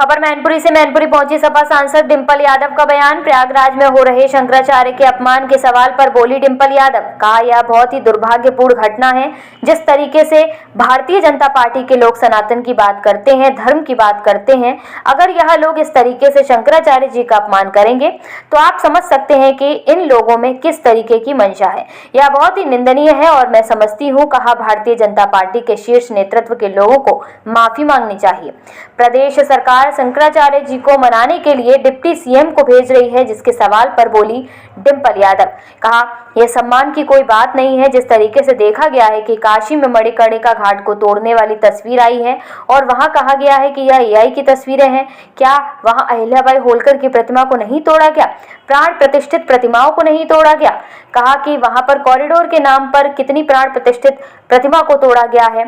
खबर मैनपुरी से। मैनपुरी पहुंची सपा सांसद डिंपल यादव का बयान। प्रयागराज में हो रहे शंकराचार्य के अपमान के सवाल पर बोली डिंपल यादव। कहा, यह बहुत ही दुर्भाग्यपूर्ण घटना है। जिस तरीके से भारतीय जनता पार्टी के लोग सनातन की बात करते हैं, धर्म की बात करते हैं, अगर यह लोग इस तरीके से शंकराचार्य जी का अपमान करेंगे तो आप समझ सकते हैं कि इन लोगों में किस तरीके की मंशा है। यह बहुत ही निंदनीय है और मैं समझती हूँ, कहा, भारतीय जनता पार्टी के शीर्ष नेतृत्व के लोगों को माफी मांगनी चाहिए। प्रदेश सरकार शंकराचार्य जी को मनाने के लिए डिप्टी सीएम को भेज रही है, जिसके सवाल पर बोली डिंपल यादव। कहा, यह सम्मान की कोई बात नहीं है। जिस तरीके से देखा गया है कि काशी में मणिकर्णिका घाट को तोड़ने वाली तस्वीर आई है और वहां कहा गया है कि यह एआई की तस्वीरें हैं, क्या वहां अहिल्याबाई होलकर की प्रतिमा को नहीं तोड़ा गया? प्राण प्रतिष्ठित प्रतिमाओं को नहीं तोड़ा गया? कहा कि वहां पर कॉरिडोर के नाम पर कितनी प्राण प्रतिष्ठित प्रतिमा को तोड़ा गया है।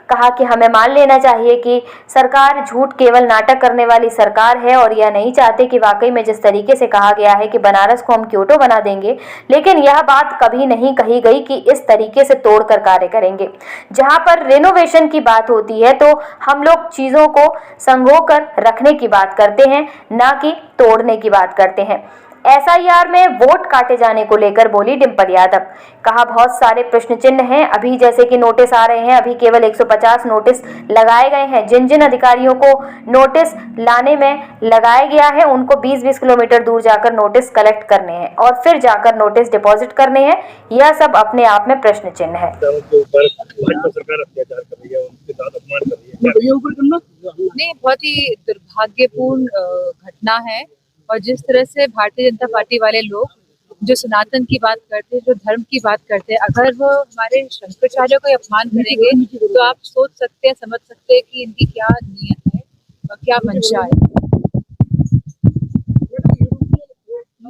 कहा कि हमें मान लेना चाहिए कि सरकार झूठ केवल नाटक करने वाली सरकार है और यह नहीं चाहते कि वाकई में जिस तरीके से कहा गया है कि बनारस को हम क्योटो बना देंगे, लेकिन यह बात कभी नहीं कही गई कि इस तरीके से तोड़कर कार्य करेंगे। जहां पर रेनोवेशन की बात होती है तो हम लोग चीजों को संजोकर रखने की बात करते हैं, ना कि तोड़ने की बात करते हैं। एसआईआर में वोट काटे जाने को लेकर बोली डिंपल यादव। कहा, बहुत सारे प्रश्न चिन्ह हैं। अभी जैसे कि नोटिस आ रहे हैं, अभी केवल 150 नोटिस लगाए गए हैं। जिन जिन अधिकारियों को नोटिस लाने में लगाया गया है उनको 20-20 किलोमीटर दूर जाकर नोटिस कलेक्ट करने हैं और फिर जाकर नोटिस डिपॉजिट करने हैं। यह सब अपने आप में प्रश्न चिन्ह है। नहीं, बहुत ही दुर्भाग्यपूर्ण घटना है। और जिस तरह से भारतीय जनता पार्टी वाले लोग जो सनातन की बात करते हैं, जो धर्म की बात करते हैं, अगर वो हमारे शंकराचार्य को अपमान करेंगे तो आप सोच सकते हैं, समझ सकते हैं कि इनकी क्या नीयत है और क्या मंशा है।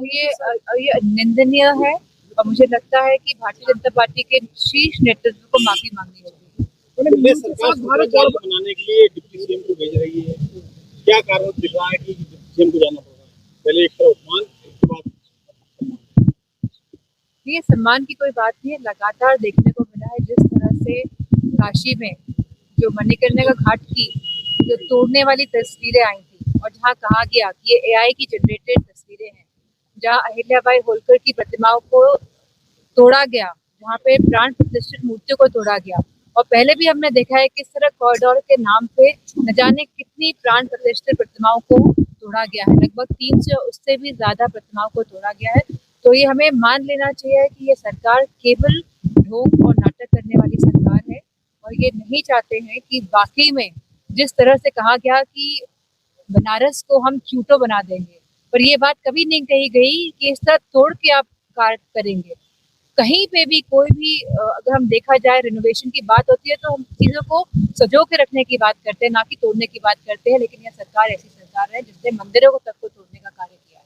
ये निंदनीय है और मुझे लगता है कि भारतीय जनता पार्टी के शीर्ष नेतृत्व को माफी मांगनी चाहिए। सरकार भारत जोड़ो बनाने के लिए डिप्टी सीएम को भेज रही है, क्या कारण दिख रहा है कि सीएम को जाना पड़ रहा है? पहले एक तरफ अपमान, उसके बाद ये सम्मान की कोई बात नहीं है। लगातार देखने को मिला है जिस तरह से काशी में जो मणिकर्णिका घाट की जो तोड़ने वाली तस्वीरें आई थी और जहाँ कहा गया कि ये एआई की जनरेटेड तस्वीरें हैं, जहाँ अहिल्याबाई होलकर की प्रतिमाओं को तोड़ा गया, जहाँ पे प्राण प्रतिष्ठित मूर्तियों को तोड़ा गया। और पहले भी हमने देखा है किस तरह कॉरिडोर के नाम पे न जाने कितनी प्राण प्रतिष्ठित प्रतिमाओं को तोड़ा गया है। लगभग 300 उससे भी ज्यादा प्रतिमाओं को तोड़ा गया है। तो ये हमें मान लेना चाहिए कि ये सरकार केवल ढोंग और नाटक करने वाली सरकार है और ये नहीं चाहते हैं कि वाकई में जिस तरह से कहा गया कि बनारस को हम क्यूटो बना देंगे, पर ये बात कभी नहीं कही गई कि इस तरह तोड़ के आप कार्य करेंगे। कहीं पे भी कोई भी अगर हम देखा जाए रेनोवेशन की बात होती है तो हम चीजों को सजो के रखने की बात करते हैं, ना कि तोड़ने की बात करते हैं। लेकिन यह सरकार ऐसी सरकार है जिसने मंदिरों को तक को तोड़ने का कार्य किया है।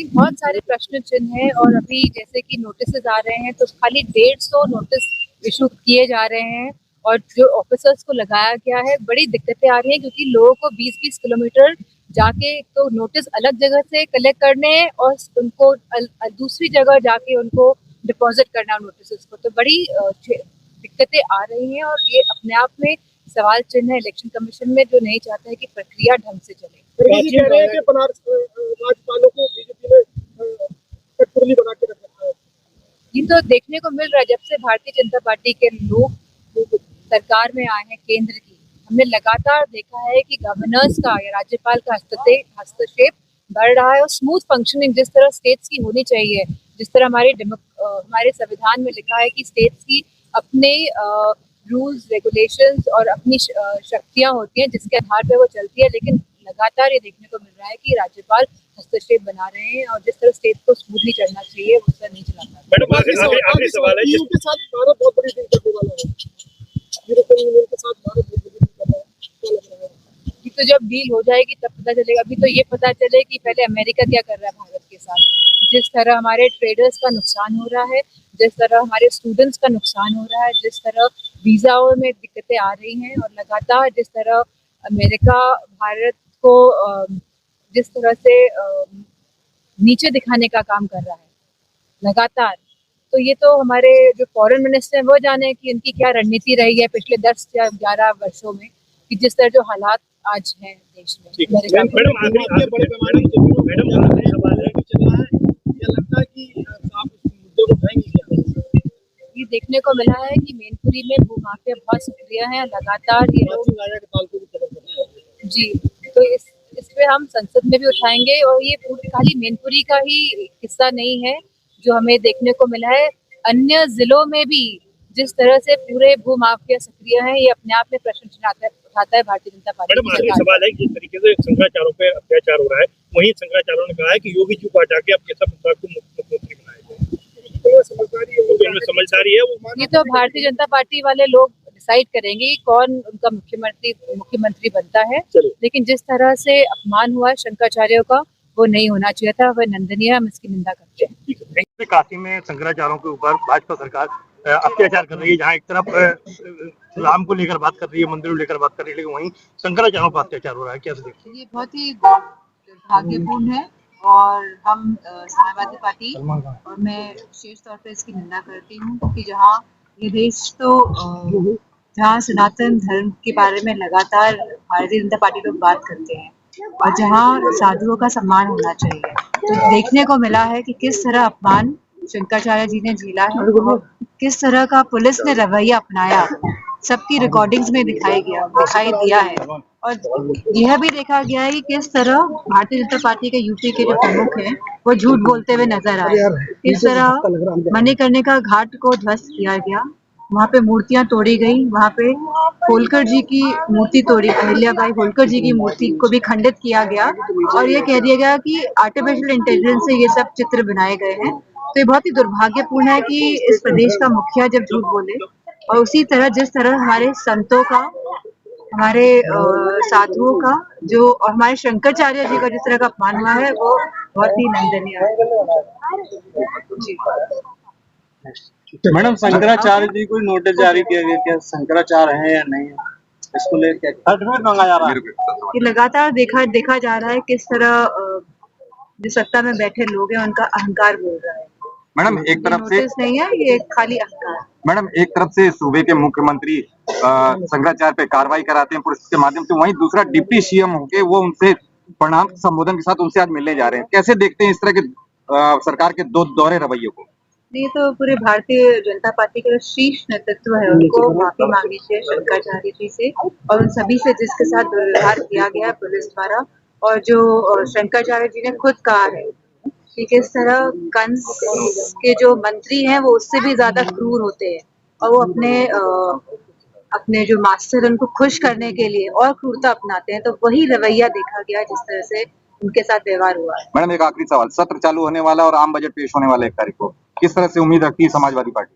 बहुत सारे प्रश्न चिन्ह हैं और अभी जैसे कि नोटिस आ रहे हैं तो खाली 150 नोटिस इशू किए जा रहे हैं और जो ऑफिसर्स को लगाया गया है बड़ी दिक्कतें आ रही हैं, क्योंकि लोगों को 20-20 किलोमीटर जाके तो नोटिस अलग जगह से कलेक्ट करने हैं और उनको दूसरी जगह जाके उनको डिपॉजिट करना नोटिस को, तो बड़ी दिक्कतें आ रही हैं और ये अपने आप में सवाल चिन्ह है इलेक्शन कमीशन में, जो नहीं चाहता है कि प्रक्रिया ढंग से चले। राज्यपालों को बीजेपी ने कठपुतली बना के रख रखा है। ये तो देखने को मिल रहा है जब से भारतीय जनता पार्टी के लोग सरकार में आए हैं केंद्र की, हमने लगातार देखा है कि गवर्नर्स का या राज्यपाल का हस्तक्षेप बढ़ रहा है और स्मूथ फंक्शनिंग जिस तरह स्टेट्स की होनी चाहिए, जिस तरह हमारे संविधान में लिखा है कि स्टेट्स की अपने रूल्स रेगुलेशंस और अपनी शक्तियां होती हैं जिसके आधार पर वो चलती है। लेकिन लगातार ये देखने को मिल रहा है कि राज्यपाल हस्तक्षेप बना रहे हैं और जिस तरह स्टेट को स्मूथली चलना चाहिए उस तरह नहीं चला पा रहे। तो जब डील हो जाएगी तब पता चलेगा। अभी तो ये पता चले कि पहले अमेरिका क्या कर रहा है भारत के साथ। जिस तरह हमारे ट्रेडर्स का नुकसान हो रहा है, जिस तरह हमारे स्टूडेंट्स का नुकसान हो रहा है, जिस तरह वीजाओं में दिक्कतें आ रही हैं और लगातार जिस तरह अमेरिका भारत को जिस तरह से नीचे दिखाने का काम कर रहा है, लगातार। तो ये तो हमारे जो फॉरेन मिनिस्टर हैं वो जाने कि उनकी क्या रणनीति रही है पिछले 10 या 11 वर्षों में, कि जिस तरह जो हालात आज हैं देश में। ठीक है। अमेरिका में। मैडम आगे बड़े पैमाने पर मैडम सवाल है कि चल रहा है, या लगता है कि आप इस मुद्दे को उठाएंगे क्या? ये देखने को मिला है कि मैनपुरी में भूमाफिया बहुत सक्रिय हैं, लगातार ये लोग राजा के ताल को भी खत्म करना है। जी, तो इस पे हम संसद में भी उठाएंगे। और ये खाली मैनपुरी का ही किस्सा नहीं है जो हमें देखने को मिला है, अन्य जिलों में भी जिस तरह से पूरे भूमाफिया सक्रिय हैं, ये अपने आप में प्रश्न उठाता है भारतीय जनता पार्टी मैडम की आखिरी सरकार सवाल है कि जिस तरीके से शंकराचार्यों पे अत्याचार हो रहा है, वहीं शंकराचार्यों ने कहा है कि योगी जी को हटा के अब केशव प्रसाद को मुख्यमंत्री बनाया जाए। तो समझदारी है वो। ये तो भारतीय जनता पार्टी वाले लोग डिसाइड करेंगे कि कौन उनका मुख्यमंत्री बनता है। लेकिन जिस तरह से अपमान हुआ है शंकराचार्यों का, वो नहीं होना चाहिए था, वह निंदनीय है, हम इसकी निंदा करते हैं। काशी में शंकराचार्यों के ऊपर भाजपा सरकार अत्याचार कर रही है, जहाँ एक तरफ राम को लेकर बात कर रही है, मंदिर को लेकर बात कर रही है, लेकिन वहीं शंकराचार्यों पर अत्याचार हो रहा है। कैसे देखते हैं? ये बहुत ही दुर्भाग्यपूर्ण है और हम समाजवादी पार्टी और मैं विशेष तौर पर इसकी निंदा करती हूँ, क्योंकि जहाँ ये देश तो जहाँ सनातन धर्म के बारे में लगातार भारतीय जनता पार्टी लोग बात करते हैं और जहाँ साधुओं का सम्मान होना चाहिए, तो देखने को मिला है कि किस तरह अपमान शंकराचार्य जी ने झेला है, किस तरह का पुलिस ने रवैया अपनाया, सबकी रिकॉर्डिंग्स में दिखाई दिया है। और यह भी देखा गया है कि किस तरह भारतीय जनता पार्टी के यूपी के जो प्रमुख हैं वो झूठ बोलते हुए नजर आए। किस तरह मणिकर्णिका घाट को ध्वस्त किया गया, वहाँ पे मूर्तियां तोड़ी गई, वहाँ पे होलकर जी की मूर्ति तोड़ी, अहिल्याबाई होलकर जी की मूर्ति को भी खंडित किया गया और ये कह दिया गया कि आर्टिफिशियल इंटेलिजेंस से ये सब चित्र बनाए गए हैं। तो ये बहुत ही दुर्भाग्यपूर्ण है कि इस प्रदेश का मुखिया जब झूठ बोले, और उसी तरह जिस तरह हमारे संतों का, हमारे साधुओं का जो, और हमारे शंकराचार्य जी का जिस तरह का अपमान हुआ है, वो बहुत ही निंदनीय है। जी। मैडम शंकराचार्य जी को नोटिस जारी किया गया, क्या शंकराचार्य है या नहीं है, इसको लेकर सर्टिफिकेट मांगा जा रहा है? ये लगातार देखा जा रहा है किस तरह जो सत्ता में बैठे लोग हैं उनका अहंकार बोल रहा है। मैडम एक तरफ से नोटिस नहीं है, ये खाली अहंकार। मैडम एक तरफ से सूबे के मुख्यमंत्री शंकराचार्य पे कार्रवाई कराते हैं पुलिस के माध्यम से, वहीं दूसरा डिप्टी सीएम होके वो उनसे प्रणाम संबोधन के साथ उनसे आज मिलने जा रहे हैं। कैसे देखते हैं इस तरह के सरकार के दो दोहरे रवैये को? नहीं, तो पूरे भारतीय जनता पार्टी का शीर्ष नेतृत्व है, उनको माफी मांगनी चाहिए शंकराचार्य जी से और उन सभी से जिसके साथ दुर्व्यवहार किया गया पुलिस द्वारा। और जो शंकराचार्य जी ने खुद कहा है कि किस तरह कंस के जो मंत्री हैं वो उससे भी ज्यादा क्रूर होते हैं और वो अपने जो मास्टर उनको खुश करने के लिए और क्रूरता अपनाते हैं, तो वही रवैया देखा गया जिस तरह से उनके साथ व्यवहार हुआ है। मैडम एक आखिरी सवाल, सत्र चालू होने वाला और आम बजट पेश होने वाला 1 तारीख को, किस तरह से उम्मीद रखती है समाजवादी पार्टी?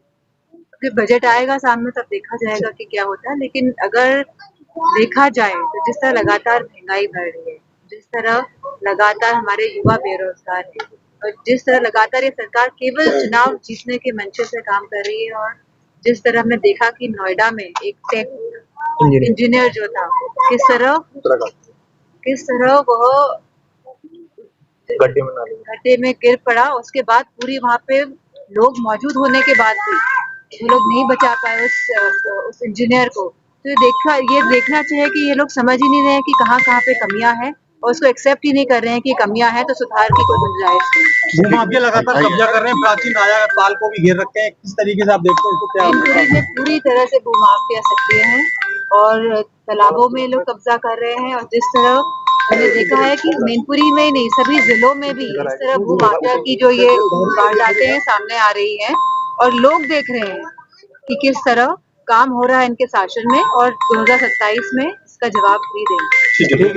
जब बजट आएगा सामने तब देखा जाएगा कि क्या होता है, लेकिन अगर देखा जाए तो जिस तरह लगातार महंगाई बढ़ रही है, जिस तरह लगातार हमारे युवा बेरोजगार है और जिस तरह लगातार ये सरकार केवल चुनाव जीतने के मंशे से काम कर रही है, और जिस तरह हमने देखा कि नोएडा में एक टेक इंजीनियर जो था किस तरह वह गड्ढे में गिर पड़ा, उसके बाद पूरी वहाँ पे लोग मौजूद होने के बाद भी वो लोग नहीं बचा पाए उस इंजीनियर को। तो ये देखना चाहिए कि ये लोग समझ ही नहीं रहे हैं कि कहाँ पे कमियां हैं और उसको एक्सेप्ट ही नहीं कर रहे हैं कि कमियां हैं, तो सुधार की कोई गुंजाइश नहीं। भूमाफिया लगातार कब्जा कर रहे हैं, प्राचीन राजा पाल को भी घेर रखे हैं, किस तरीके से आप देखते हैं इसको? क्या मैनपुरी में पूरी तरह से भूमाफिया सक्रिय है और तालाबों में लोग कब्जा कर रहे हैं, और जिस तरह मैंने देखा है कि मैनपुरी में नहीं सभी जिलों में भी इस तरह भूमाफिया की जो ये वारदातें हैं सामने आ रही हैं और लोग देख रहे हैं कि किस तरह काम हो रहा है इनके शासन में, और 2027 में इसका जवाब भी देंगे।